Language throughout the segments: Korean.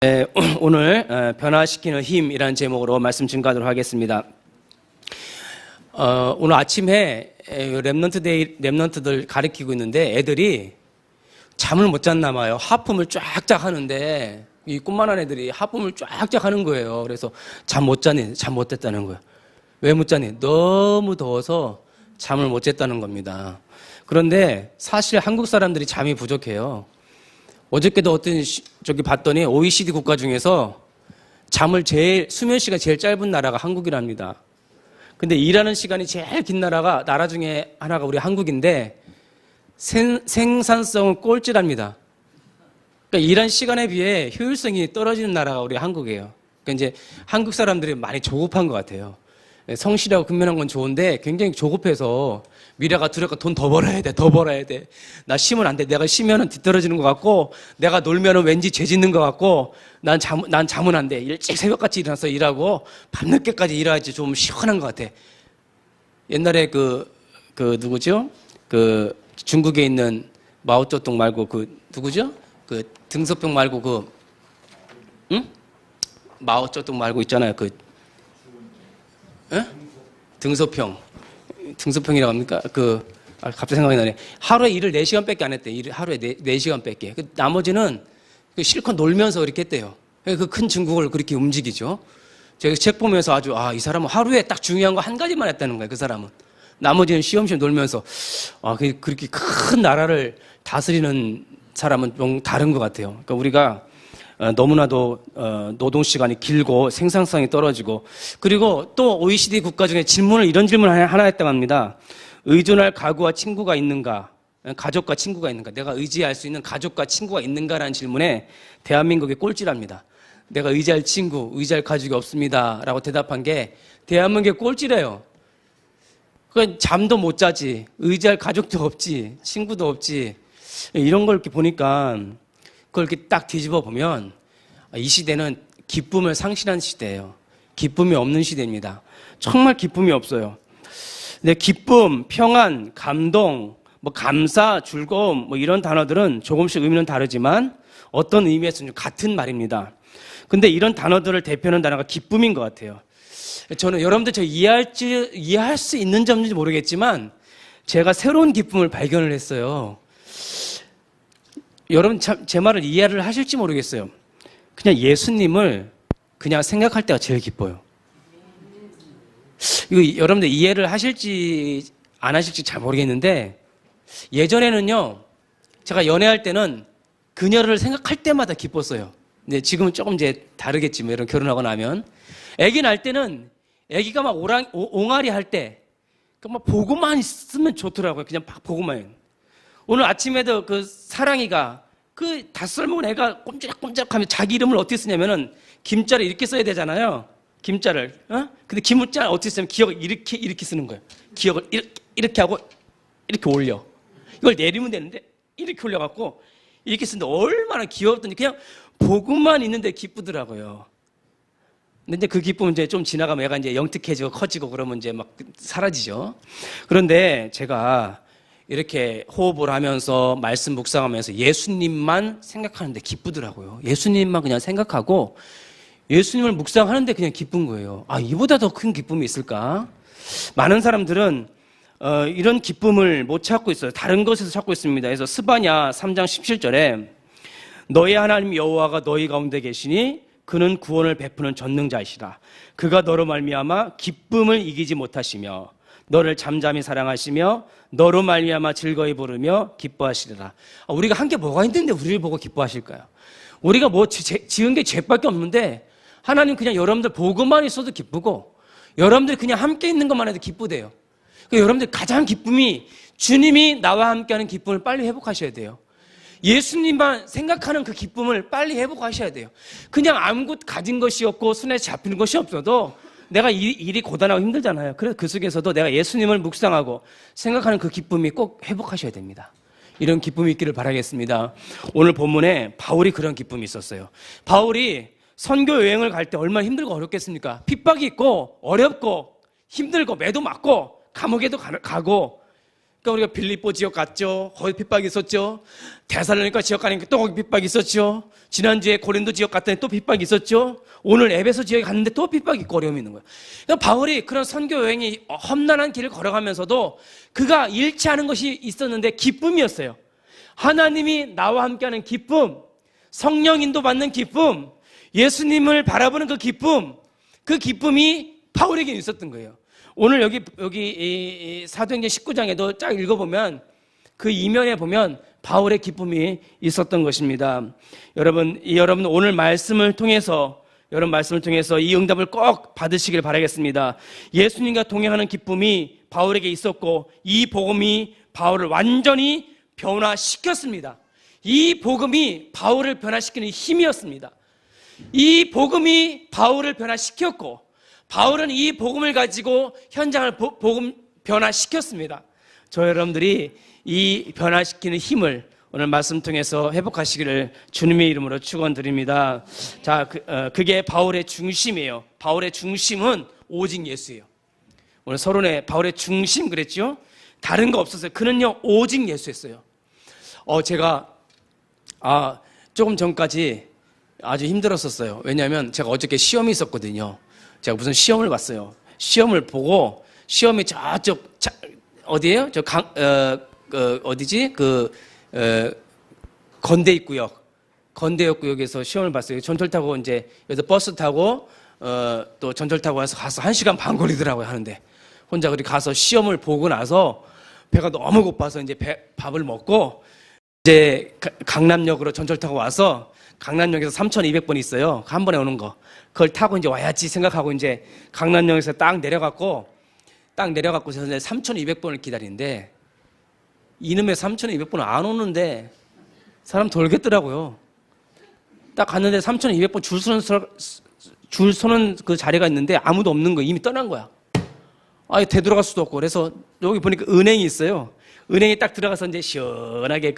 네, 오늘 변화시키는 힘이라는 제목으로 말씀 증가하도록 하겠습니다. 오늘 아침에 랩런트들 가르치고 있는데 애들이 잠을 못 잤나 봐요. 하품을 쫙쫙 하는데 이 꿈만한 애들이 하품을 쫙쫙 하는 거예요. 그래서 잠 못 잤다는 거예요. 왜 못 자니? 너무 더워서 잠을 못 잤다는 겁니다. 그런데 사실 한국 사람들이 잠이 부족해요. 어저께도 저기 봤더니 OECD 국가 중에서 수면 시간이 제일 짧은 나라가 한국이랍니다. 근데 일하는 시간이 제일 긴 나라 중에 하나가 우리 한국인데 생산성은 꼴찌랍니다. 그러니까 일한 시간에 비해 효율성이 떨어지는 나라가 우리 한국이에요. 그러니까 이제 한국 사람들이 많이 조급한 것 같아요. 성실하고 근면한 건 좋은데 굉장히 조급해서 미래가 두렵고 돈 더 벌어야 돼. 나 쉬면 안 돼. 내가 쉬면은 뒤떨어지는 것 같고, 내가 놀면은 왠지 죄 짓는 것 같고, 난 잠은 안 돼. 일찍 새벽같이 일어나서 일하고, 밤늦게까지 일해야지 좀 시원한 것 같아. 옛날에 누구죠? 중국에 있는 마오쩌둥 말고 누구죠? 등소평 말고 마오쩌둥 말고 있잖아요. 등소평이라고 합니까? 갑자기 생각이 나네. 하루에 일을 4시간밖에 안 했대. 하루에 4시간밖에. 나머지는 실컷 놀면서 그렇게 했대요. 그 큰 중국을 그렇게 움직이죠. 제가 책 보면서 이 사람은 하루에 딱 중요한 거 한 가지만 했다는 거예요. 그 사람은. 나머지는 쉬엄쉬엄 놀면서, 그렇게 큰 나라를 다스리는 사람은 좀 다른 것 같아요. 그러니까 우리가 너무나도 노동 시간이 길고 생산성이 떨어지고, 그리고 또 OECD 국가 중에 이런 질문을 하나 했다고 합니다. 의존할 가족과 친구가 있는가? 내가 의지할 수 있는 가족과 친구가 있는가라는 질문에 대한민국이 꼴찌랍니다. 내가 의지할 가족이 없습니다 라고 대답한 게 대한민국의 꼴찌래요. 그러니까 잠도 못 자지, 의지할 가족도 없지, 친구도 없지. 이런 걸 이렇게 보니까 그걸 이렇게 딱 뒤집어 보면 이 시대는 기쁨을 상실한 시대예요. 기쁨이 없는 시대입니다. 정말 기쁨이 없어요. 근데 기쁨, 평안, 감동, 감사, 즐거움 이런 단어들은 조금씩 의미는 다르지만 어떤 의미에서는 같은 말입니다. 근데 이런 단어들을 대표하는 단어가 기쁨인 것 같아요. 저는 여러분들 이해할 수 있는 점인지 모르겠지만 제가 새로운 기쁨을 발견을 했어요. 여러분 제 말을 이해를 하실지 모르겠어요. 그냥 예수님을 그냥 생각할 때가 제일 기뻐요. 이거 여러분들 이해를 하실지 안 하실지 잘 모르겠는데, 예전에는요, 제가 연애할 때는 그녀를 생각할 때마다 기뻤어요. 근데 지금은 조금 이제 다르겠지만, 여러분 결혼하고 나면. 아기 낳을 때는 아기가 막 옹알이 할 때, 막 보고만 있으면 좋더라고요. 그냥 막 보고만. 오늘 아침에도 사랑이가 5살 먹은 애가 꼼짝꼼짝하며 자기 이름을 어떻게 쓰냐면은 김자를 이렇게 써야 되잖아요. 김자를. 근데 김자를 어떻게 쓰냐면 기억을 이렇게 쓰는 거예요. 기억을 이렇게 하고 이렇게 올려. 이걸 내리면 되는데 이렇게 올려갖고 이렇게 쓰는데 얼마나 귀엽더니 그냥 보고만 있는데 기쁘더라고요. 근데 이제 그 기쁨은 이제 좀 지나가면 애가 이제 영특해지고 커지고 그러면 이제 막 사라지죠. 그런데 제가 이렇게 호흡을 하면서 말씀 묵상하면서 예수님만 생각하는데 기쁘더라고요. 예수님만 그냥 생각하고 예수님을 묵상하는데 그냥 기쁜 거예요. 이보다 더 큰 기쁨이 있을까? 많은 사람들은 이런 기쁨을 못 찾고 있어요. 다른 것에서 찾고 있습니다. 그래서 스바냐 3장 17절에 너희 하나님 여호와가 너희 가운데 계시니 그는 구원을 베푸는 전능자이시라. 그가 너로 말미암아 기쁨을 이기지 못하시며 너를 잠잠히 사랑하시며 너로 말미암아 즐거이 부르며 기뻐하시리라. 우리가 한 게 뭐가 있는데 우리를 보고 기뻐하실까요? 우리가 지은 게 죄밖에 없는데 하나님 그냥 여러분들 보고만 있어도 기쁘고 여러분들 그냥 함께 있는 것만 해도 기쁘대요. 그러니까 여러분들 가장 기쁨이 주님이 나와 함께하는 기쁨을 빨리 회복하셔야 돼요. 예수님만 생각하는 그 기쁨을 빨리 회복하셔야 돼요. 그냥 아무것도 가진 것이 없고 손에 잡히는 것이 없어도 내가 일이 고단하고 힘들잖아요. 그래서 그 속에서도 내가 예수님을 묵상하고 생각하는 그 기쁨이 꼭 회복하셔야 됩니다. 이런 기쁨이 있기를 바라겠습니다. 오늘 본문에 바울이 그런 기쁨이 있었어요. 바울이 선교 여행을 갈 때 얼마나 힘들고 어렵겠습니까? 핍박이 있고 어렵고 힘들고 매도 맞고 감옥에도 가고 그러니까 우리가 빌립보 지역 갔죠. 거기 핍박이 있었죠. 데살로니가 지역 가니까 또 거기 핍박이 있었죠. 지난주에 고린도 지역 갔더니 또 핍박이 있었죠. 오늘 에베소 지역에 갔는데 또 핍박이 있고 어려움이 있는 거예요. 그러니까 바울이 그런 선교 여행이 험난한 길을 걸어가면서도 그가 잃지 않은 것이 있었는데 기쁨이었어요. 하나님이 나와 함께하는 기쁨, 성령 인도받는 기쁨, 예수님을 바라보는 그 기쁨이 바울에게 있었던 거예요. 오늘 여기 이 사도행전 19장에도 쫙 읽어보면 그 이면에 보면 바울의 기쁨이 있었던 것입니다. 여러분 오늘 말씀을 통해서 이 응답을 꼭 받으시길 바라겠습니다. 예수님과 동행하는 기쁨이 바울에게 있었고 이 복음이 바울을 완전히 변화시켰습니다. 이 복음이 바울을 변화시키는 힘이었습니다. 이 복음이 바울을 변화시켰고 바울은 이 복음을 가지고 현장을 변화시켰습니다. 저 여러분들이 이 변화시키는 힘을 오늘 말씀 통해서 회복하시기를 주님의 이름으로 축원드립니다. 자, 그게 바울의 중심이에요. 바울의 중심은 오직 예수예요. 오늘 서론에 바울의 중심 그랬죠? 다른 거 없었어요. 그는요 오직 예수였어요. 제가 조금 전까지 아주 힘들었었어요. 왜냐하면 제가 어저께 시험이 있었거든요. 제가 무슨 시험을 봤어요. 시험을 보고 시험이 저쪽 어디예요? 어디지? 건대역구역에서 시험을 봤어요. 전철 타고 이제 여기서 버스 타고 또 전철 타고 가서 1시간 반 걸리더라고요. 하는데 혼자 그리 가서 시험을 보고 나서 배가 너무 고파서 이제 밥을 먹고 이제 강남역으로 전철 타고 와서 강남역에서 3,200번 있어요. 한 번에 오는 거. 그걸 타고 이제 와야지 생각하고 이제 강남역에서 딱 내려갔고 서 이제 3,200번을 기다리는데 이놈의 3,200번은 안 오는데 사람 돌겠더라고요. 딱 갔는데 3,200번 줄 서는 그 자리가 있는데 아무도 없는 거예요. 이미 떠난 거야. 되돌아갈 수도 없고. 그래서 여기 보니까 은행이 있어요. 은행에 딱 들어가서 이제 시원하게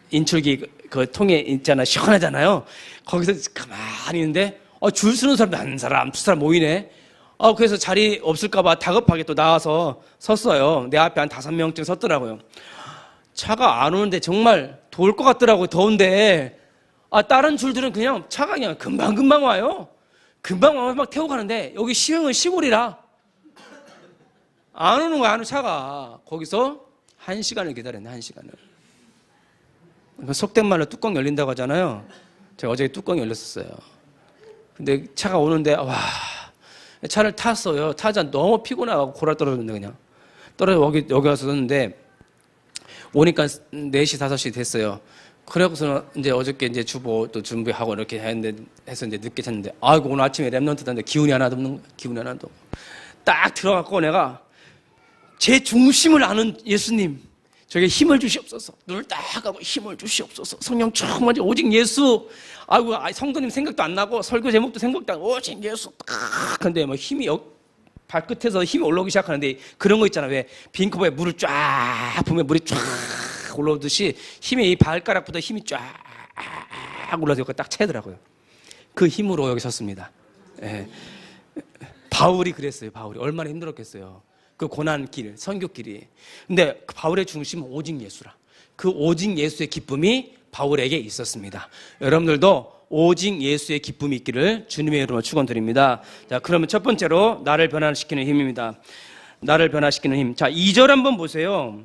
인출기 그 통에 있잖아. 시원하잖아요. 거기서 가만히 있는데 줄 서는 사람도 한 사람, 두 사람 모이네. 그래서 자리 없을까봐 다급하게 또 나와서 섰어요. 내 앞에 한 5명쯤 섰더라고요. 차가 안 오는데 정말 더울 것 같더라고요. 더운데 다른 줄들은 그냥 차가 그냥 금방금방 와요. 금방 와서 막 태우고 가는데 여기 시흥은 시골이라 안 오는 거야. 안 오는 차가. 거기서 1시간을 기다렸네. 1시간을. 속된 말로 뚜껑 열린다고 하잖아요. 제가 어제 뚜껑이 열렸었어요. 근데 차가 오는데 차를 탔어요. 타자 너무 피곤하고 골아 떨어졌는데 그냥 여기 와서 섰는데 오니까 4시 5시 됐어요. 그래고서는 이제 어저께 이제 주보 또 준비하고 이렇게 해서 이제 늦게 잤는데 오늘 아침에 랩런트 탔는데 기운이 하나도 없는 거야. 기운이 하나도 없고 딱 들어갔고 내가 제 중심을 아는 예수님 저에게 힘을 주시옵소서. 눈을 딱 하고 힘을 주시옵소서. 성령 충만히 오직 예수. 성도님 생각도 안 나고 설교 제목도 생각도 안 나고 오직 예수. 딱 근데 힘이 발끝에서 힘이 올라오기 시작하는데 그런 거 있잖아. 왜 빈컵에 물을 쫙 부으면 물이 쫙 올라오듯이 힘이 이 발가락부터 힘이 쫙 올라서 딱 채더라고요. 그 힘으로 여기 섰습니다. 예. 바울이 그랬어요. 바울이 얼마나 힘들었겠어요. 그 고난길, 선교길이. 근데 바울의 중심은 오직 예수라. 그 오직 예수의 기쁨이 바울에게 있었습니다. 여러분들도 오직 예수의 기쁨이 있기를 주님의 이름으로 축원드립니다. 자, 그러면 첫 번째로 나를 변화시키는 힘입니다. 나를 변화시키는 힘. 자, 2절 한번 보세요.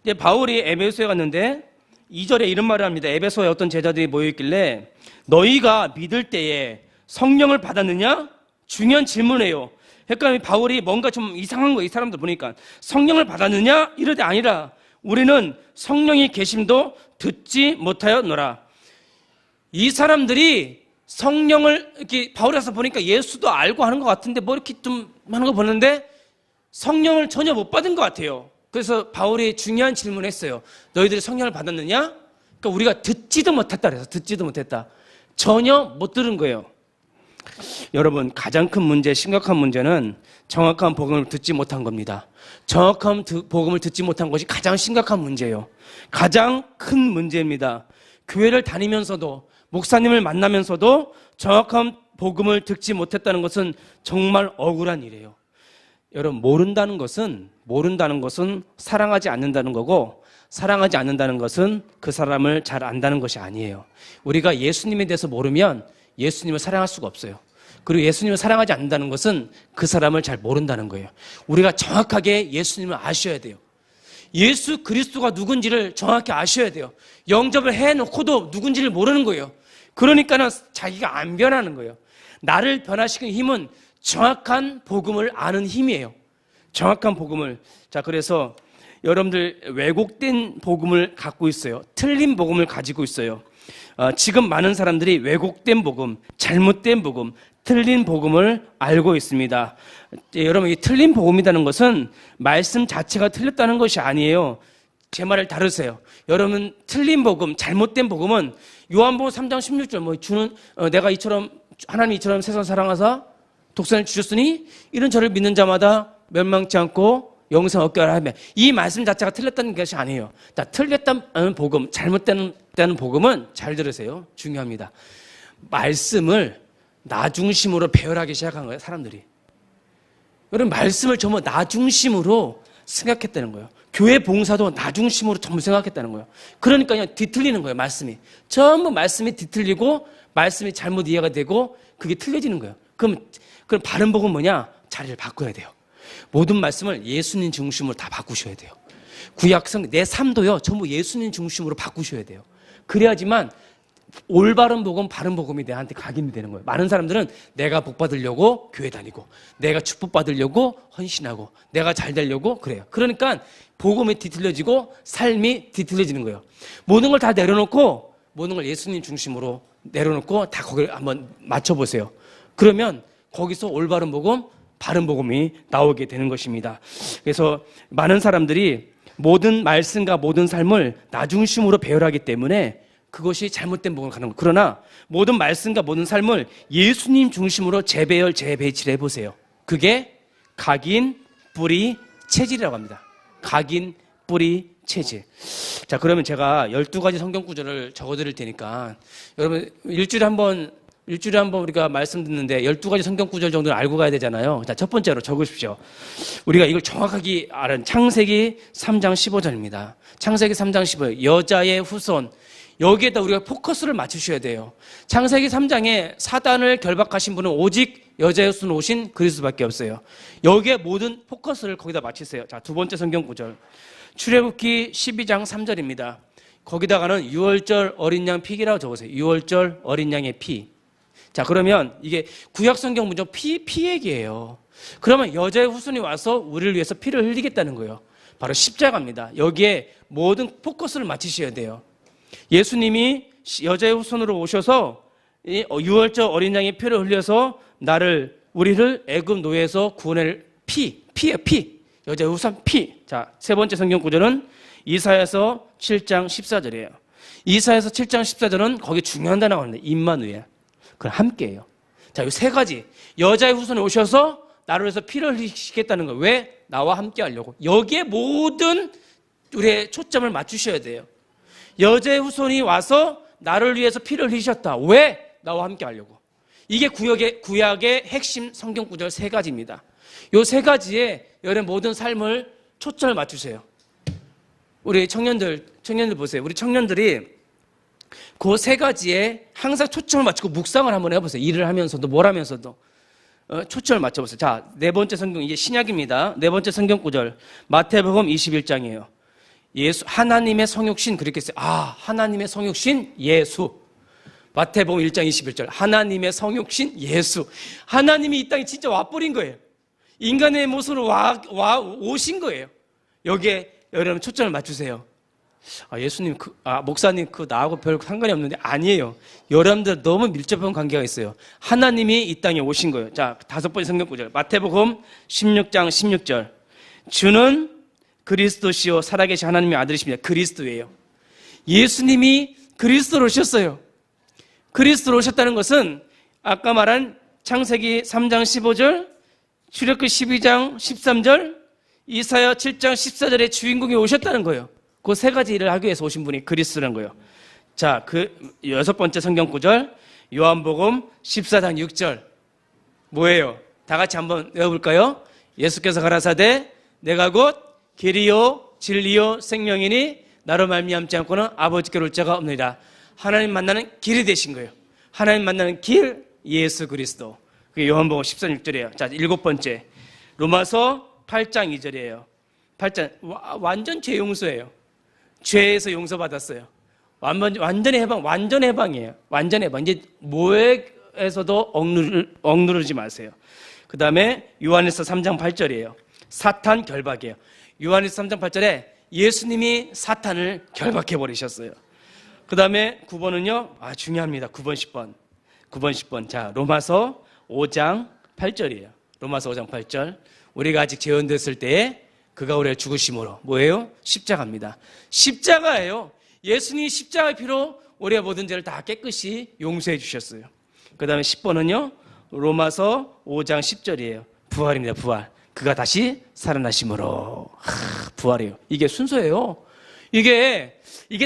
이제 바울이 에베소에 갔는데 2절에 이런 말을 합니다. 에베소에 어떤 제자들이 모여 있길래 너희가 믿을 때에 성령을 받았느냐? 중요한 질문이에요. 그러니까 바울이 뭔가 좀 이상한 거예요. 이 사람들 보니까 성령을 받았느냐? 이러되 아니라 우리는 성령이 계심도 듣지 못하였노라. 이 사람들이 성령을 이렇게 바울에서 보니까 예수도 알고 하는 것 같은데 뭐 이렇게 좀 하는 거 보는데 성령을 전혀 못 받은 것 같아요. 그래서 바울이 중요한 질문을 했어요. 너희들이 성령을 받았느냐? 그러니까 우리가 듣지도 못했다 그래서 듣지도 못했다. 전혀 못 들은 거예요. 여러분 가장 큰 문제, 심각한 문제는 정확한 복음을 듣지 못한 겁니다. 정확한 복음을 듣지 못한 것이 가장 심각한 문제예요. 가장 큰 문제입니다. 교회를 다니면서도 목사님을 만나면서도 정확한 복음을 듣지 못했다는 것은 정말 억울한 일이에요. 여러분 모른다는 것은 모른다는 것은 사랑하지 않는다는 거고, 사랑하지 않는다는 것은 그 사람을 잘 안다는 것이 아니에요. 우리가 예수님에 대해서 모르면 예수님을 사랑할 수가 없어요. 그리고 예수님을 사랑하지 않는다는 것은 그 사람을 잘 모른다는 거예요. 우리가 정확하게 예수님을 아셔야 돼요. 예수 그리스도가 누군지를 정확히 아셔야 돼요. 영접을 해놓고도 누군지를 모르는 거예요. 그러니까는 자기가 안 변하는 거예요. 나를 변화시키는 힘은 정확한 복음을 아는 힘이에요. 정확한 복음을. 자, 그래서 여러분들 왜곡된 복음을 갖고 있어요. 틀린 복음을 가지고 있어요. 지금 많은 사람들이 왜곡된 복음, 잘못된 복음, 틀린 복음을 알고 있습니다. 여러분, 이 틀린 복음이라는 것은 말씀 자체가 틀렸다는 것이 아니에요. 제 말을 다루세요. 여러분, 틀린 복음, 잘못된 복음은 요한복음 3장 16절 내가 이처럼 하나님이 이처럼 세상을 사랑하사 독생을 주셨으니 이런 저를 믿는 자마다 멸망치 않고 영생 얻게 하라. 이 말씀 자체가 틀렸다는 것이 아니에요. 자, 틀렸다는 복음, 잘못된 복음은 잘 들으세요. 중요합니다. 말씀을 나 중심으로 배열하기 시작한 거예요, 사람들이. 여러분, 말씀을 전부 나 중심으로 생각했다는 거예요. 교회 봉사도 나 중심으로 전부 생각했다는 거예요. 그러니까 그냥 뒤틀리는 거예요, 말씀이. 전부 말씀이 뒤틀리고 말씀이 잘못 이해가 되고 그게 틀려지는 거예요. 그럼 바른 복음은 뭐냐? 자리를 바꿔야 돼요. 모든 말씀을 예수님 중심으로 다 바꾸셔야 돼요. 구약성 내 삶도요, 전부 예수님 중심으로 바꾸셔야 돼요. 그래야지만 올바른 복음, 바른 복음이 내한테 각인이 되는 거예요. 많은 사람들은 내가 복 받으려고 교회 다니고, 내가 축복 받으려고 헌신하고, 내가 잘 되려고 그래요. 그러니까 복음이 뒤틀려지고 삶이 뒤틀려지는 거예요. 모든 걸 다 내려놓고, 모든 걸 예수님 중심으로 내려놓고 다 거기를 한번 맞춰보세요. 그러면 거기서 올바른 복음, 바른 복음이 나오게 되는 것입니다. 그래서 많은 사람들이 모든 말씀과 모든 삶을 나 중심으로 배열하기 때문에 그것이 잘못된 복음을 가는 거예요. 그러나 모든 말씀과 모든 삶을 예수님 중심으로 재배열, 재배치를 해보세요. 그게 각인, 뿌리, 체질이라고 합니다. 각인, 뿌리, 체질. 자, 그러면 제가 12가지 성경 구절을 적어드릴 테니까 여러분 일주일에 한 번 우리가 말씀 듣는데 12가지 성경 구절 정도는 알고 가야 되잖아요. 자, 첫 번째로 적으십시오. 우리가 이걸 정확하게 아는 창세기 3장 15절입니다. 창세기 3장 15절. 여자의 후손. 여기에다 우리가 포커스를 맞추셔야 돼요. 창세기 3장에 사단을 결박하신 분은 오직 여자의 후손 오신 그리스도밖에 없어요. 여기에 모든 포커스를 거기다 맞추세요. 자, 두 번째 성경 구절. 출애굽기 12장 3절입니다. 거기다가는 유월절 어린 양 피기라고 적으세요. 유월절 어린 양의 피. 자, 그러면 이게 구약 성경 문제 피 얘기예요. 그러면 여자의 후손이 와서 우리를 위해서 피를 흘리겠다는 거예요. 바로 십자가입니다. 여기에 모든 포커스를 맞추셔야 돼요. 예수님이 여자의 후손으로 오셔서 유월절 어린 양의 피를 흘려서 우리를 애굽 노예에서 구원할 피예요, 피. 여자의 후손 피. 자, 세 번째 성경 구절은 이사야서 7장 14절이에요. 이사야서 7장 14절은 거기 중요한 단어가 나오는데 임마누엘. 그건 함께예요. 자, 이 세 가지. 여자의 후손이 오셔서 나를 위해서 피를 흘리시겠다는 거예요. 왜? 나와 함께 하려고. 여기에 모든 우리의 초점을 맞추셔야 돼요. 여자의 후손이 와서 나를 위해서 피를 흘리셨다. 왜? 나와 함께 하려고. 이게 구약의 핵심 성경 구절 세 가지입니다. 이 세 가지에 여러분 모든 삶을 초점을 맞추세요. 우리 청년들 보세요. 우리 청년들이 그 세 가지에 항상 초점을 맞추고 묵상을 한번 해보세요. 일을 하면서도 뭘 하면서도 초점을 맞춰보세요. 자, 네 번째 성경 이제 신약입니다. 네 번째 성경 구절 마태복음 21장이에요. 예수 하나님의 성육신 그렇게 써요. 아, 하나님의 성육신 예수. 마태복음 1장 21절 하나님의 성육신 예수. 하나님이 이 땅에 진짜 와버린 거예요. 인간의 모습으로 오신 거예요. 여기에 여러분 초점을 맞추세요. 아, 예수님, 목사님, 나하고 별 상관이 없는데 아니에요. 여러분들 너무 밀접한 관계가 있어요. 하나님이 이 땅에 오신 거예요. 자, 다섯 번째 성경 구절 마태복음 16장 16절 주는 그리스도시요 살아계신 하나님의 아들이십니다. 그리스도예요. 예수님이 그리스도로 오셨어요. 그리스도로 오셨다는 것은 아까 말한 창세기 3장 15절, 출애굽기 12장 13절, 이사야 7장 14절의 주인공이 오셨다는 거예요. 그 세 가지 일을 하기 위해서 오신 분이 그리스도라는 거예요. 자, 그 여섯 번째 성경 구절 요한복음 14장 6절 뭐예요? 다 같이 한번 외워볼까요? 예수께서 가라사대 내가 곧 길이요 진리요 생명이니 나로 말미암지 않고는 아버지께로 올 자가 없느니라. 하나님 만나는 길이 되신 거예요. 하나님 만나는 길 예수 그리스도. 그게 요한복음 14장 6절이에요. 자, 7번째 로마서 8장 2절이에요. 8장 완전 죄 용서예요. 죄에서 용서받았어요. 완전히 해방, 완전 해방이에요. 완전 해방. 이제 모해에서도 억누르지 마세요. 그 다음에 요한일서 3장 8절이에요. 사탄 결박이에요. 요한일서 3장 8절에 예수님이 사탄을 결박해버리셨어요. 그 다음에 9번은요, 중요합니다. 9번, 10번. 9번, 10번. 자, 로마서 5장 8절이에요. 로마서 5장 8절. 우리가 아직 재혼됐을 때에 그가 우리를 죽으심으로 뭐예요? 십자가입니다. 십자가예요. 예수님이 십자가의 피로 우리의 모든 죄를 다 깨끗이 용서해 주셨어요. 그 다음에 10번은요, 로마서 5장 10절이에요. 부활입니다. 부활. 그가 다시 살아나심으로. 부활이에요. 이게 순서예요. 이게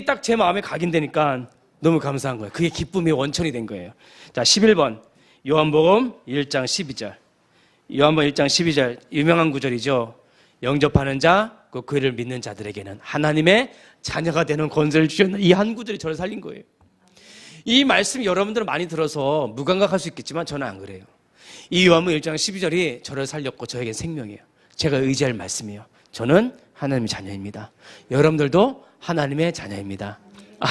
딱 제 마음에 각인되니까 너무 감사한 거예요. 그게 기쁨의 원천이 된 거예요. 자, 11번. 요한복음 1장 12절. 요한복음 1장 12절. 유명한 구절이죠. 영접하는 자, 그를 믿는 자들에게는 하나님의 자녀가 되는 권세를 주셨는 이 한 구절이 저를 살린 거예요. 이 말씀이 여러분들은 많이 들어서 무감각할 수 있겠지만 저는 안 그래요. 이 요한복음 1장 12절이 저를 살렸고 저에겐 생명이에요. 제가 의지할 말씀이에요. 저는 하나님의 자녀입니다. 여러분들도 하나님의 자녀입니다.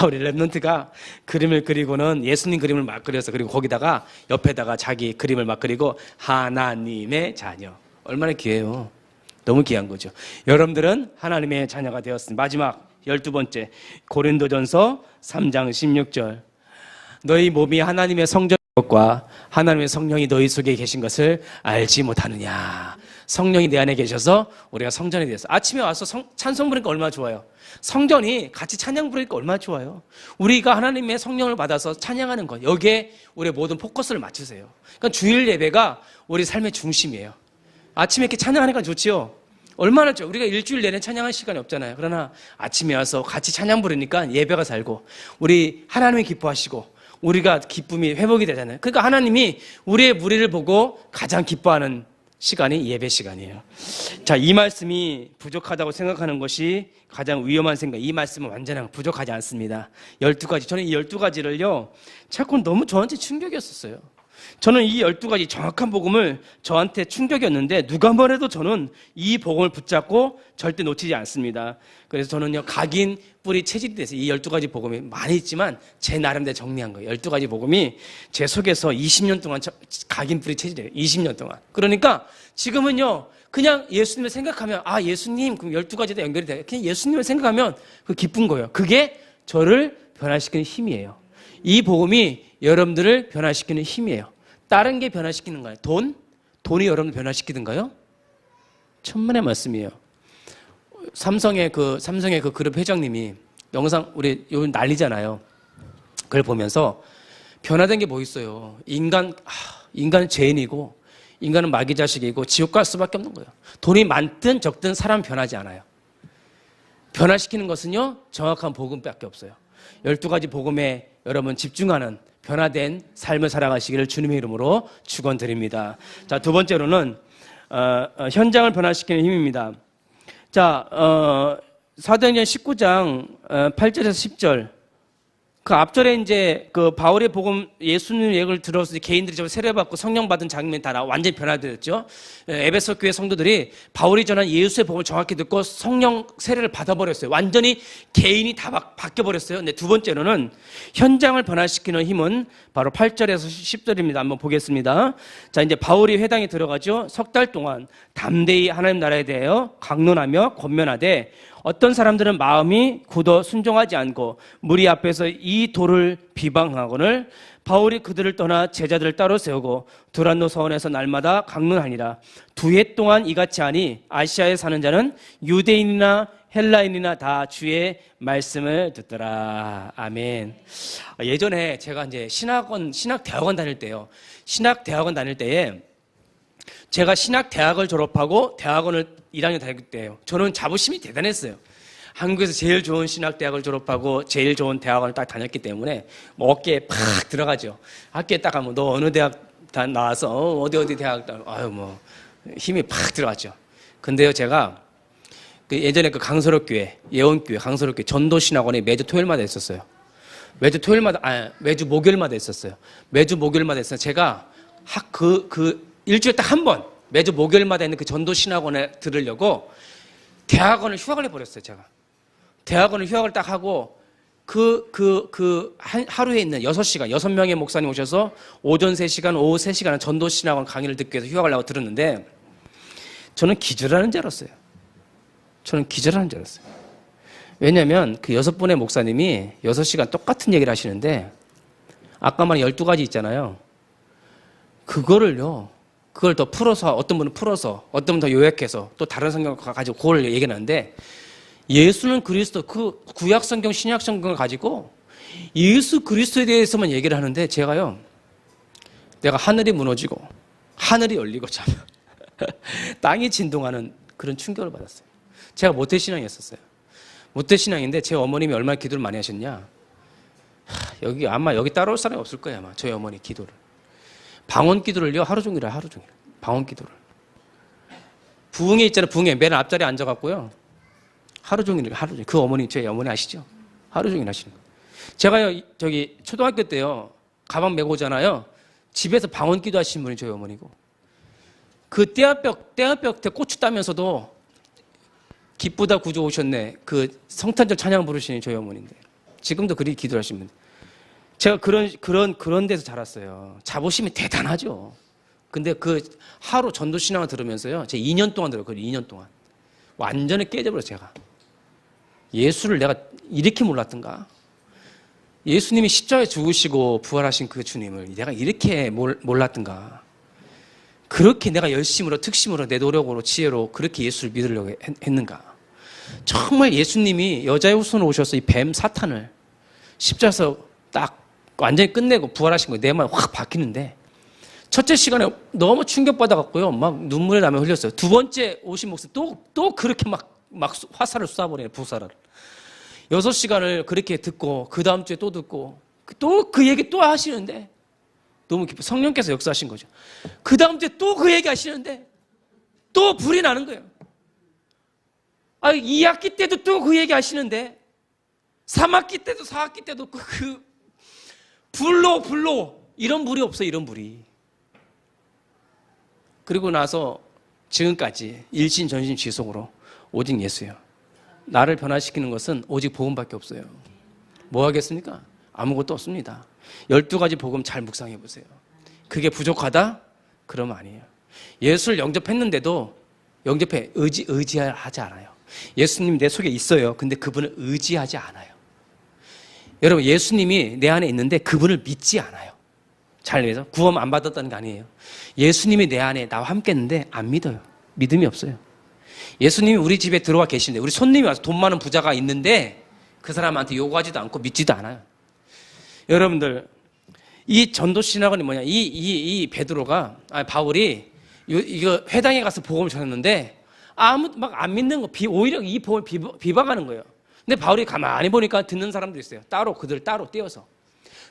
우리 랩런트가 그림을 그리고는 예수님 그림을 막 그려서 그리고 거기다가 옆에다가 자기 그림을 막 그리고 하나님의 자녀. 얼마나 귀해요. 너무 귀한 거죠. 여러분들은 하나님의 자녀가 되었습니다. 마지막 12번째 고린도전서 3장 16절. 너희 몸이 하나님의 성전인 것과 하나님의 성령이 너희 속에 계신 것을 알지 못하느냐. 성령이 내 안에 계셔서 우리가 성전이 되었어. 아침에 와서 찬송 부르니까 얼마나 좋아요. 성전이 같이 찬양 부르니까 얼마나 좋아요. 우리가 하나님의 성령을 받아서 찬양하는 것, 여기에 우리의 모든 포커스를 맞추세요. 그러니까 주일 예배가 우리 삶의 중심이에요. 아침에 이렇게 찬양하니까 좋지요. 얼마나 좋죠. 우리가 일주일 내내 찬양할 시간이 없잖아요. 그러나 아침에 와서 같이 찬양 부르니까 예배가 살고 우리 하나님이 기뻐하시고 우리가 기쁨이 회복이 되잖아요. 그러니까 하나님이 우리의 무리를 보고 가장 기뻐하는 시간이 예배 시간이에요. 자, 이 말씀이 부족하다고 생각하는 것이 가장 위험한 생각. 이 말씀은 완전히 부족하지 않습니다. 12가지. 저는 이 12가지를요, 자꾸 너무 저한테 충격이었었어요. 저는 이 12가지 정확한 복음을 저한테 충격이었는데 누가 뭐래도 저는 이 복음을 붙잡고 절대 놓치지 않습니다. 그래서 저는요, 각인 뿌리 체질이 돼서 이 12가지 복음이 많이 있지만 제 나름대로 정리한 거예요. 12가지 복음이 제 속에서 20년 동안 각인 뿌리 체질이에요. 20년 동안. 그러니까 지금은요, 그냥 예수님을 생각하면 예수님 그럼 12가지도 연결이 돼요. 그냥 예수님을 생각하면 그 기쁜 거예요. 그게 저를 변화시키는 힘이에요. 이 복음이 여러분들을 변화시키는 힘이에요. 다른 게 변화시키는 거예요. 돈이 여러분을 변화시키던가요? 천만의 말씀이에요. 삼성의 그 그룹 회장님이 영상 우리 요즘 난리잖아요. 그걸 보면서 변화된 게 뭐 있어요? 인간은 죄인이고 인간은 마귀 자식이고 지옥 갈 수밖에 없는 거예요. 돈이 많든 적든 사람 변하지 않아요. 변화시키는 것은요, 정확한 복음밖에 없어요. 12가지 복음에 여러분 집중하는 변화된 삶을 살아가시기를 주님의 이름으로 축원드립니다. 자, 두 번째로는 현장을 변화시키는 힘입니다. 자, 사도행전 19장 8절에서 10절. 그 앞절에 이제 그 바울의 복음 예수님 얘기를 들어서 개인들이 저 세례받고 성령 받은 장면이 다 완전히 변화되었죠. 에베소 교회 성도들이 바울이 전한 예수의 복음을 정확히 듣고 성령 세례를 받아버렸어요. 완전히 개인이 다 바뀌어버렸어요. 근데 두 번째로는 현장을 변화시키는 힘은 바로 8절에서 10절입니다. 한번 보겠습니다. 자, 이제 바울이 회당에 들어가죠. 석 달 동안 담대히 하나님 나라에 대하여 강론하며 권면하되 어떤 사람들은 마음이 굳어 순종하지 않고 무리 앞에서 이 도를 비방하거늘 바울이 그들을 떠나 제자들을 따로 세우고 두란노 서원에서 날마다 강론하니라. 2해 동안 이같이 하니 아시아에 사는 자는 유대인이나 헬라인이나 다 주의 말씀을 듣더라. 아멘. 예전에 제가 이제 신학대학원 다닐 때요. 신학대학원 다닐 때에 제가 신학대학을 졸업하고 대학원을 1학년 다닐 때예요. 저는 자부심이 대단했어요. 한국에서 제일 좋은 신학대학을 졸업하고 제일 좋은 대학원을 딱 다녔기 때문에 뭐 어깨에 팍 들어가죠. 학교에 딱 가면 너 어느 대학 나와서 어디 대학 뭐 힘이 팍 들어갔죠. 근데요, 제가 그 예전에 그 강서력교회, 예원교회, 강서력교회 전도신학원에 매주 토요일마다 있었어요. 매주 목요일마다 있었어요. 매주 목요일마다 있어요. 제가 일주일에 딱 한 번, 매주 목요일마다 있는 그 전도신학원에 들으려고 대학원을 휴학을 해버렸어요, 제가. 대학원을 휴학을 딱 하고, 하루에 있는 6시간, 6명의 목사님 오셔서 오전 3시간, 오후 3시간은 전도신학원 강의를 듣기 위해서 휴학을 하고 들었는데, 저는 기절하는 줄 알았어요. 왜냐면 그 6분의 목사님이 6시간 똑같은 얘기를 하시는데, 아까 말한 12가지 있잖아요. 그걸 더 풀어서, 어떤 분은 풀어서, 어떤 분은 더 요약해서, 또 다른 성경을 가지고 그걸 얘기하는데, 예수는 그리스도, 그 구약 성경, 신약 성경을 가지고 예수 그리스도에 대해서만 얘기를 하는데, 제가요, 내가 하늘이 무너지고, 하늘이 열리고, 참, 땅이 진동하는 그런 충격을 받았어요. 제가 모태신앙이었어요. 모태신앙인데, 제 어머님이 얼마나 기도를 많이 하셨냐. 아마 여기 따라올 사람이 없을 거예요, 아마. 저희 어머니 기도를. 방언 기도를요, 하루 종일. 방언 기도를. 부흥회 있잖아요, 부흥회. 맨 앞자리에 앉아갖고요. 하루 종일. 그 어머니, 제 어머니 아시죠? 하루 종일 하시는 거예요. 제가요, 초등학교 때요, 가방 메고 오잖아요. 집에서 방언 기도 하시는 분이 저희 어머니고. 그 떼아벽 때 고추 따면서도 기쁘다 구주 오셨네. 그 성탄절 찬양 부르시는 저희 어머니인데. 지금도 그리 기도하시는 분. 제가 그런 데서 자랐어요. 자부심이 대단하죠. 근데 그 하루 전도신앙을 들으면서요, 제가 2년 동안 들어요. 2년 동안. 완전히 깨져버렸어요, 제가. 예수를 내가 이렇게 몰랐던가? 예수님이 십자가에 죽으시고 부활하신 그 주님을 내가 이렇게 몰랐던가? 그렇게 내가 열심으로, 특심으로, 내 노력으로, 지혜로 그렇게 예수를 믿으려고 했는가? 정말 예수님이 여자의 후손으로 오셔서 이 뱀 사탄을 십자가에서 딱 완전히 끝내고 부활하신 거예요. 내 마음이 확 바뀌는데, 첫째 시간에 너무 충격받아갖고요, 막 눈물의 남에 흘렸어요. 두 번째 오신 목사 또 그렇게 막 화살을 쏴버리네, 부사를. 6시간을 그렇게 듣고, 그 다음 주에 또 듣고, 또 그 얘기 또 하시는데, 너무 기뻐. 성령께서 역사하신 거죠. 그 다음 주에 또 그 얘기 하시는데, 또 불이 나는 거예요. 2학기 때도 또 그 얘기 하시는데, 3학기 때도 4학기 때도 불로, 이런 불이 없어요, 이런 불이. 그리고 나서 지금까지 일신, 전신, 지속으로 오직 예수예요. 나를 변화시키는 것은 오직 복음밖에 없어요. 뭐 하겠습니까? 아무것도 없습니다. 12가지 복음 잘 묵상해 보세요. 그게 부족하다? 그러면 아니에요. 예수를 영접했는데도 의지하지 않아요. 예수님 내 속에 있어요. 근데 그분을 의지하지 않아요. 여러분, 예수님이 내 안에 있는데 그분을 믿지 않아요. 잘 이해해서 구원 안 받았다는 게 아니에요. 예수님이 내 안에 나와 함께 했는데 안 믿어요. 믿음이 없어요. 예수님이 우리 집에 들어와 계시는데, 우리 손님이 와서 돈 많은 부자가 있는데 그 사람한테 요구하지도 않고 믿지도 않아요. 여러분들, 이 전도신학원이 뭐냐? 이 바울이 이거 회당에 가서 복음을 전했는데 막 안 믿는 거, 오히려 이 복음을 비방하는 거예요. 근데 바울이 가만히 보니까 듣는 사람도 있어요. 그들 따로 떼어서.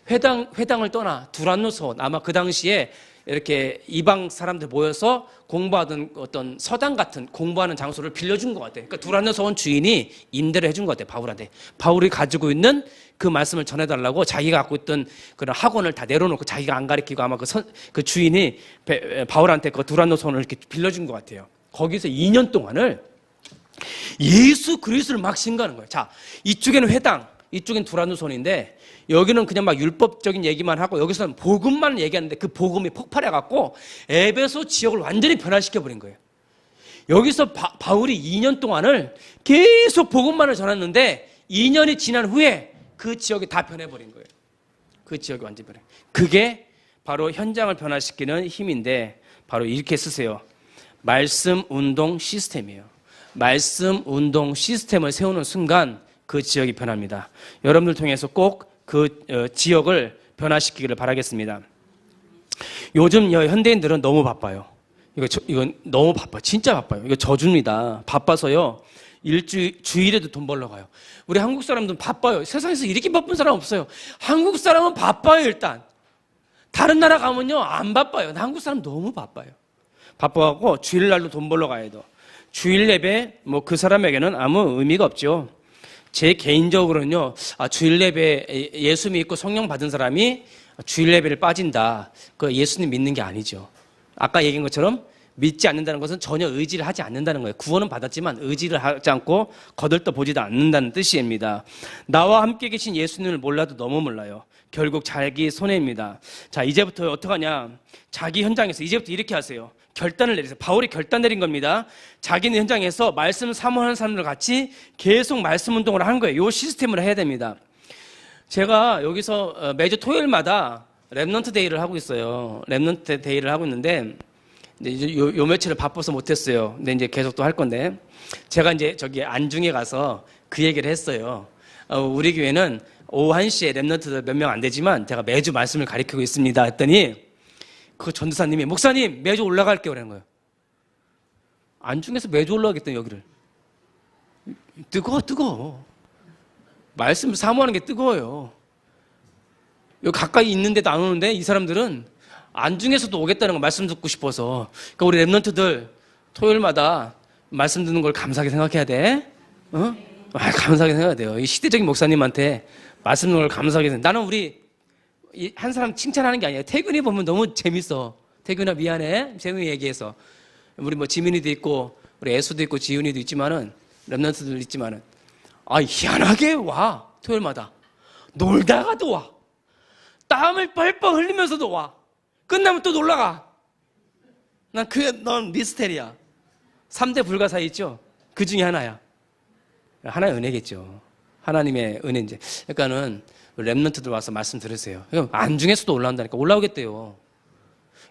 회당을 떠나 두란노선, 아마 그 당시에 이렇게 이방 사람들 모여서 공부하던 어떤 서당 같은 공부하는 장소를 빌려준 것 같아요. 그러니까 두란노선 주인이 임대를 해준 것 같아요, 바울한테. 바울이 가지고 있는 그 말씀을 전해달라고 자기가 갖고 있던 그런 학원을 다 내려놓고 자기가 안 가르치고, 아마 그 주인이 바울한테 그 두란노선을 이렇게 빌려준 것 같아요. 거기서 2년 동안을 예수 그리스도를 막 신가하는 거예요. 자, 이쪽에는 회당, 이쪽엔 두란노선인데, 여기는 그냥 막 율법적인 얘기만 하고 여기서는 복음만 얘기하는데, 그 복음이 폭발해갖고 에베소 지역을 완전히 변화시켜버린 거예요. 여기서 바울이 2년 동안을 계속 복음만을 전했는데 2년이 지난 후에 그 지역이 다 변해버린 거예요. 그 지역이 완전히 변해. 그게 바로 현장을 변화시키는 힘인데, 바로 이렇게 쓰세요. 말씀 운동 시스템이에요. 말씀 운동 시스템을 세우는 순간 그 지역이 변합니다. 여러분들 통해서 꼭 그 지역을 변화시키기를 바라겠습니다. 요즘 현대인들은 너무 바빠요. 이건 너무 바빠요. 진짜 바빠요. 이거 저주입니다. 바빠서요, 주일에도 돈 벌러 가요. 우리 한국 사람들은 바빠요. 세상에서 이렇게 바쁜 사람 없어요. 한국 사람은 바빠요, 일단. 다른 나라 가면요, 안 바빠요. 한국 사람 너무 바빠요. 바빠갖고 주일날도 돈 벌러 가야 돼요. 주일 예배 뭐 그 사람에게는 아무 의미가 없죠. 제 개인적으로는요, 주일 예배 예수 믿고 성령 받은 사람이 주일 예배를 빠진다. 그 예수님 믿는 게 아니죠. 아까 얘기한 것처럼 믿지 않는다는 것은 전혀 의지를 하지 않는다는 거예요. 구원은 받았지만 의지를 하지 않고 거들떠 보지도 않는다는 뜻입니다. 나와 함께 계신 예수님을 몰라도 너무 몰라요. 결국 자기 손해입니다. 자, 이제부터 어떡하냐. 자기 현장에서 이제부터 이렇게 하세요. 결단을 내리세요. 바울이 결단 내린 겁니다. 자기는 현장에서 말씀 사모하는 사람들 같이 계속 말씀 운동을 하는 거예요. 이 시스템으로 해야 됩니다. 제가 여기서 매주 토요일마다 랩넌트 데이를 하고 있어요. 랩넌트 데이를 하고 있는데 이제 요 며칠을 바빠서 못했어요. 근데 이제 계속 또 할 건데 제가 이제 저기 안중에 가서 그 얘기를 했어요. 우리 교회는 오후 1시에 랩넌트들 몇 명 안 되지만 제가 매주 말씀을 가르치고 있습니다. 했더니 그 전도사님이 목사님 매주 올라갈게요 그러는 거예요. 안중에서 매주 올라가겠다 여기를. 뜨거워. 말씀을 사모하는 게 뜨거워요. 여기 가까이 있는데도 안 오는데 이 사람들은 안중에서도 오겠다는 거 말씀 듣고 싶어서. 그러니까 우리 랩넌트들 토요일마다 말씀 듣는 걸 감사하게 생각해야 돼. 감사하게 생각해야 돼요. 이 시대적인 목사님한테 말씀 듣는 걸 감사하게 생각해. 나는 우리 한 사람 칭찬하는 게 아니에요. 태균이 보면 너무 재밌어. 태균아 미안해. 재훈이 얘기해서. 우리 뭐 지민이도 있고 우리 애수도 있고 지훈이도 있지만은 랩넌트들 있지만은 희한하게 와. 토요일마다. 놀다가도 와. 땀을 뻘뻘 흘리면서도 와. 끝나면 또 놀러가. 넌 미스테리야. 3대 불가사의 있죠? 그 중에 하나야. 하나의 은혜겠죠. 하나님의 은혜인지. 그러니까는 랩넌트들 와서 말씀 들으세요. 안중에서도 올라온다니까. 올라오겠대요.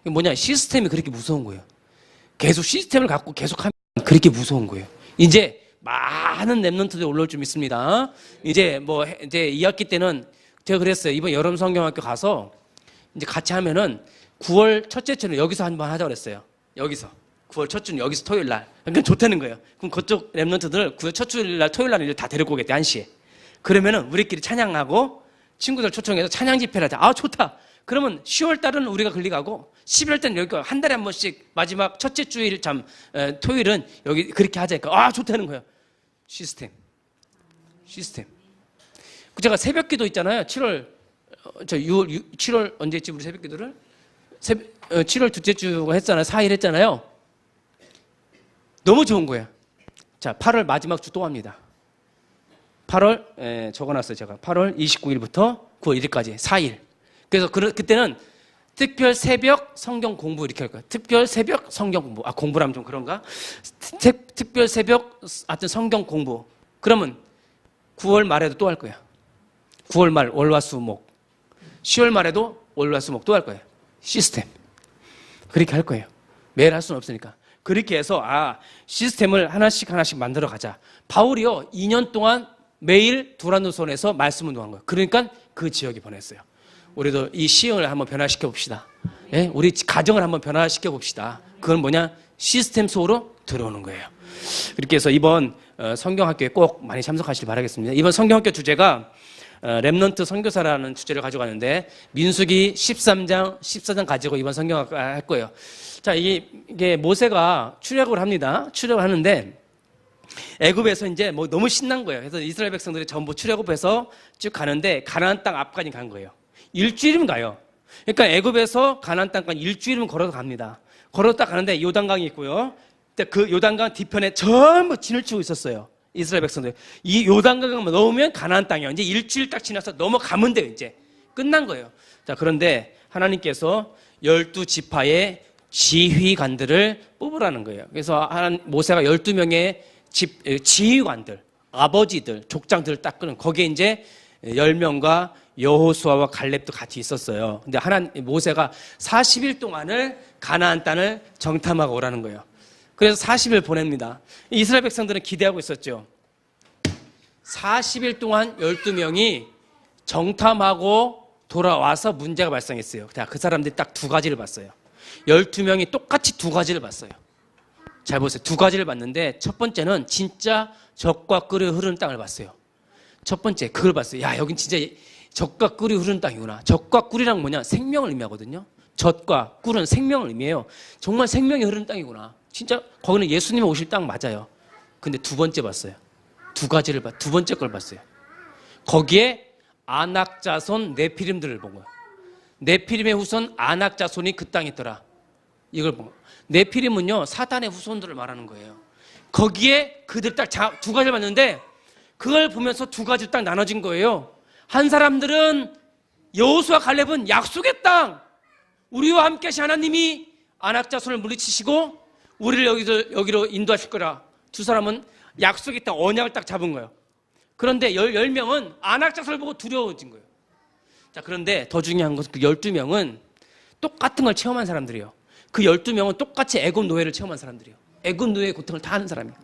이게 뭐냐? 시스템이 그렇게 무서운 거예요. 계속 시스템을 갖고 계속 하면 그렇게 무서운 거예요. 이제 많은 랩넌트들이 올라올 줄 믿습니다. 이제 2학기 때는 제가 그랬어요. 이번 여름 성경학교 가서 이제 같이 하면은 9월 첫째 주는 여기서 한번 하자고 그랬어요. 여기서. 9월 첫 주는 여기서 토요일 날. 그러니까 좋다는 거예요. 그럼 그쪽 랩넌트들 9월 첫 주일 날 토요일 날 다 데리고 오겠대, 1시에. 그러면은 우리끼리 찬양하고 친구들 초청해서 찬양 집회를 하자. 좋다. 그러면 10월 달은 우리가 거기 가고 11월 달은 여기 한 달에 한 번씩 마지막 첫째 주일 토요일은 여기 그렇게 하자니까. 좋다는 거예요. 시스템. 제가 새벽 기도 있잖아요. 7월 언제 했지 우리 새벽 기도를? 7월 둘째 주가 했잖아요. 4일 했잖아요. 너무 좋은 거예요. 자, 8월 마지막 주 또 합니다. 8월 적어놨어요. 제가 8월 29일부터 9월 1일까지 4일. 그래서 그때는 특별 새벽 성경 공부 이렇게 할 거예요. 특별 새벽 성경 공부. 공부라면 좀 그런가? 특별 새벽 하여튼 성경 공부. 그러면 9월 말에도 또 할 거예요. 9월 말 월화수목. 10월 말에도 월화수목 또 할 거예요. 시스템. 그렇게 할 거예요. 매일 할 수는 없으니까. 그렇게 해서 시스템을 하나씩 만들어 가자. 바울이요 2년 동안 매일 두란노선에서 말씀 운동한 거예요. 그러니까 그 지역에 보냈어요. 우리도 이 시형을 한번 변화시켜 봅시다. 예? 우리 가정을 한번 변화시켜 봅시다. 그건 뭐냐? 시스템 속으로 들어오는 거예요. 그렇게 해서 이번 성경학교에 꼭 많이 참석하시길 바라겠습니다. 이번 성경학교 주제가 랩넌트 선교사라는 주제를 가져가는데 민수기 13장, 14장 가지고 이번 성경학교 할 거예요. 자, 이게 모세가 출애굽을 합니다. 출애굽을 하는데 애굽에서 이제 너무 신난 거예요. 그래서 이스라엘 백성들이 전부 출애굽해서 쭉 가는데 가나안 땅 앞까지 간 거예요. 일주일이면 가요. 그러니까 애굽에서 가나안 땅까지 일주일이면 걸어서 갑니다. 걸어서 딱 가는데 요단강이 있고요. 근데 그 요단강 뒤편에 전부 진을 치고 있었어요. 이스라엘 백성들. 이 요단강만 넘으면 가나안 땅이에요. 이제 일주일 딱 지나서 넘어가면 돼요. 이제 끝난 거예요. 자, 그런데 하나님께서 12지파의 지휘관들을 뽑으라는 거예요. 그래서 모세가 12명의 지휘관들, 아버지들, 족장들을 딱 끄는 거기에 이제 10명과 여호수아와 갈렙도 같이 있었어요. 근데 모세가 40일 동안을 가나안 땅을 정탐하고 오라는 거예요. 그래서 40일 보냅니다. 이스라엘 백성들은 기대하고 있었죠. 40일 동안 12명이 정탐하고 돌아와서 문제가 발생했어요. 그 사람들이 딱 두 가지를 봤어요. 12명이 똑같이 두 가지를 봤어요. 잘 보세요. 두 가지를 봤는데 첫 번째는 진짜 젖과 꿀이 흐르는 땅을 봤어요. 첫 번째 그걸 봤어요. 여긴 진짜 젖과 꿀이 흐르는 땅이구나. 젖과 꿀이란 뭐냐? 생명을 의미하거든요. 젖과 꿀은 생명을 의미해요. 정말 생명이 흐르는 땅이구나. 진짜 거기는 예수님이 오실 땅 맞아요. 근데 두 번째 봤어요. 두 번째 걸 봤어요. 거기에 아낙자손 네피림들을 본 거예요. 네피림의 후손 아낙자손이 그 땅에 있더라. 이걸 본 거예요. 네피림은요, 사단의 후손들을 말하는 거예요. 거기에 그들 딱 두 가지를 봤는데 그걸 보면서 두 가지로 딱 나눠진 거예요. 한 사람들은 여호수아 갈렙은 약속의 땅, 우리와 함께 하신 하나님이 아낙자손을 물리치시고 우리를 여기로 인도하실 거라. 두 사람은 약속의 땅, 언약을 딱 잡은 거예요. 그런데 10명은 아낙자손을 보고 두려워진 거예요. 자, 그런데 더 중요한 것은 그 12명은 똑같은 걸 체험한 사람들이에요. 그 12명은 똑같이 애굽 노예를 체험한 사람들이에요. 애굽 노예의 고통을 다 하는 사람이에요.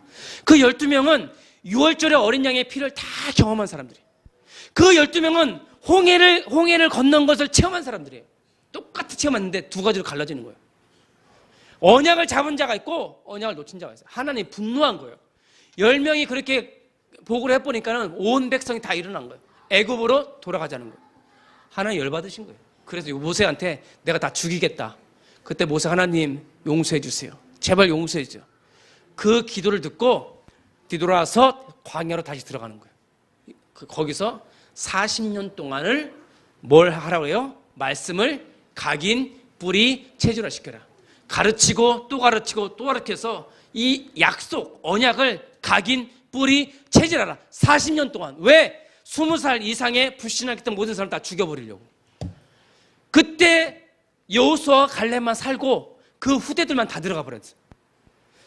그 12명은 6월절에 어린 양의 피를 다 경험한 사람들이에요. 그 12명은 홍해를 건넌 것을 체험한 사람들이에요. 똑같이 체험했는데 두 가지로 갈라지는 거예요. 언약을 잡은 자가 있고 언약을 놓친 자가 있어요. 하나님이 분노한 거예요. 10명이 그렇게 보고를 해보니까는 온 백성이 다 일어난 거예요. 애굽으로 돌아가자는 거예요. 하나님 열받으신 거예요. 그래서 모세한테 내가 다 죽이겠다. 그때 모세, 하나님 용서해 주세요. 제발 용서해 주세요. 그 기도를 듣고 뒤돌아서 광야로 다시 들어가는 거예요. 거기서 40년 동안을 뭘 하라고 해요? 말씀을 각인, 뿌리, 체질화시켜라. 가르치고 또 가르치고 또 가르쳐서 이 약속, 언약을 각인, 뿌리, 체질하라. 40년 동안. 왜? 20살 이상의 불신하겠던 모든 사람 다 죽여버리려고. 그때 여호수아와 갈렙만 살고 그 후대들만 다 들어가 버렸어요.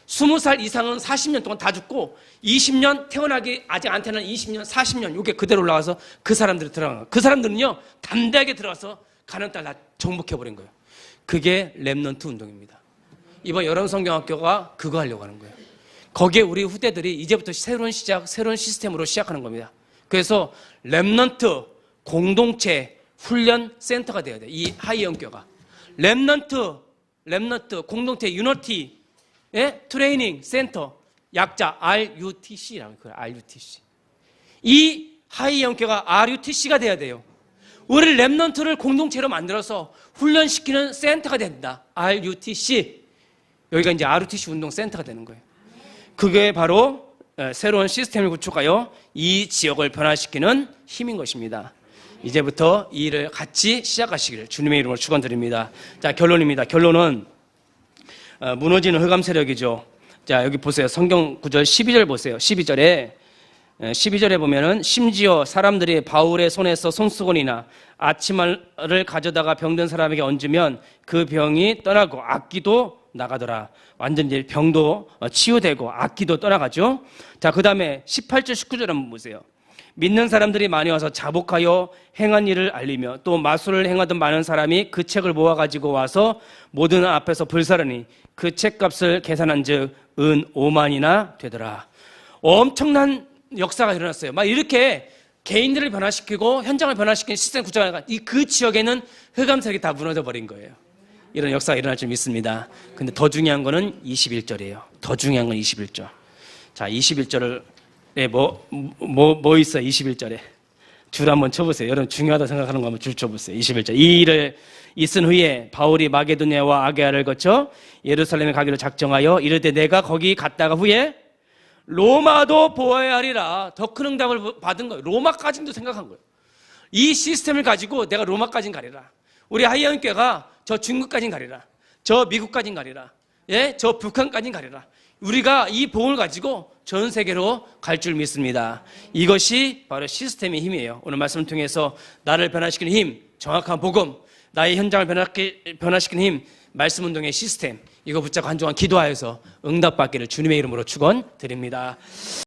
20살 이상은 40년 동안 다 죽고 20년 태어나기 아직 안 태어난 20년, 40년 이게 그대로 올라가서 그 사람들이 들어간 거예요. 그 사람들은요 담대하게 들어가서 가나안 땅 다 정복해버린 거예요. 그게 렘넌트 운동입니다. 이번 여름성경학교가 그거 하려고 하는 거예요. 거기에 우리 후대들이 이제부터 새로운 시작, 새로운 시스템으로 시작하는 겁니다. 그래서 렘넌트 공동체 훈련 센터가 돼야 돼요. 이 하이영교가 렘넌트 공동체 유니티 트레이닝 센터 약자 RUTC라고 해요. RUTC. 이 하이영교가 RUTC가 돼야 돼요. 우리 렘넌트를 공동체로 만들어서 훈련시키는 센터가 된다. RUTC. 여기가 이제 RUTC 운동 센터가 되는 거예요. 그게 바로 새로운 시스템을 구축하여 이 지역을 변화시키는 힘인 것입니다. 이제부터 이 일을 같이 시작하시기를 주님의 이름으로 축원드립니다. 자, 결론입니다. 결론은 무너지는 흑암 세력이죠. 자, 여기 보세요. 성경 구절 12절 보세요. 12절에 보면은 심지어 사람들이 바울의 손에서 손수건이나 아침알을 가져다가 병든 사람에게 얹으면 그 병이 떠나고 악기도 나가더라. 완전히 병도 치유되고 악기도 떠나가죠. 자, 그 다음에 18절 19절 한번 보세요. 믿는 사람들이 많이 와서 자복하여 행한 일을 알리며 또 마술을 행하던 많은 사람이 그 책을 모아가지고 와서 모든 앞에서 불사르니 그 책값을 계산한 즉 은 5만이나 되더라. 엄청난 역사가 일어났어요. 막 이렇게 개인들을 변화시키고 현장을 변화시키는 시스템 구조가 그 지역에는 흑암색이 다 무너져 버린 거예요. 이런 역사가 일어날 줄 믿습니다. 근데 더 중요한 거는 21절이에요. 더 중요한 건 21절. 자, 21절을 뭐 있어요? 21절에 줄 한번 쳐보세요. 여러분 중요하다 생각하는 거 한번 줄 쳐보세요. 21절. 이 일을 있은 후에 바울이 마게도냐와 아게아를 거쳐 예루살렘에 가기로 작정하여 이르되 내가 거기 갔다가 후에 로마도 보아야 하리라. 더 큰 응답을 받은 거예요. 로마까지도 생각한 거예요. 이 시스템을 가지고 내가 로마까지 가리라. 우리 하이언교회가 저 중국까지 가리라. 저 미국까지 가리라. 예, 저 북한까지 가리라. 우리가 이 복음을 가지고 전 세계로 갈 줄 믿습니다. 이것이 바로 시스템의 힘이에요. 오늘 말씀을 통해서 나를 변화시키는 힘, 정확한 복음, 나의 현장을 변화시키는 힘, 말씀운동의 시스템, 이거 붙잡고 한 주간 기도하여서 응답받기를 주님의 이름으로 축원드립니다.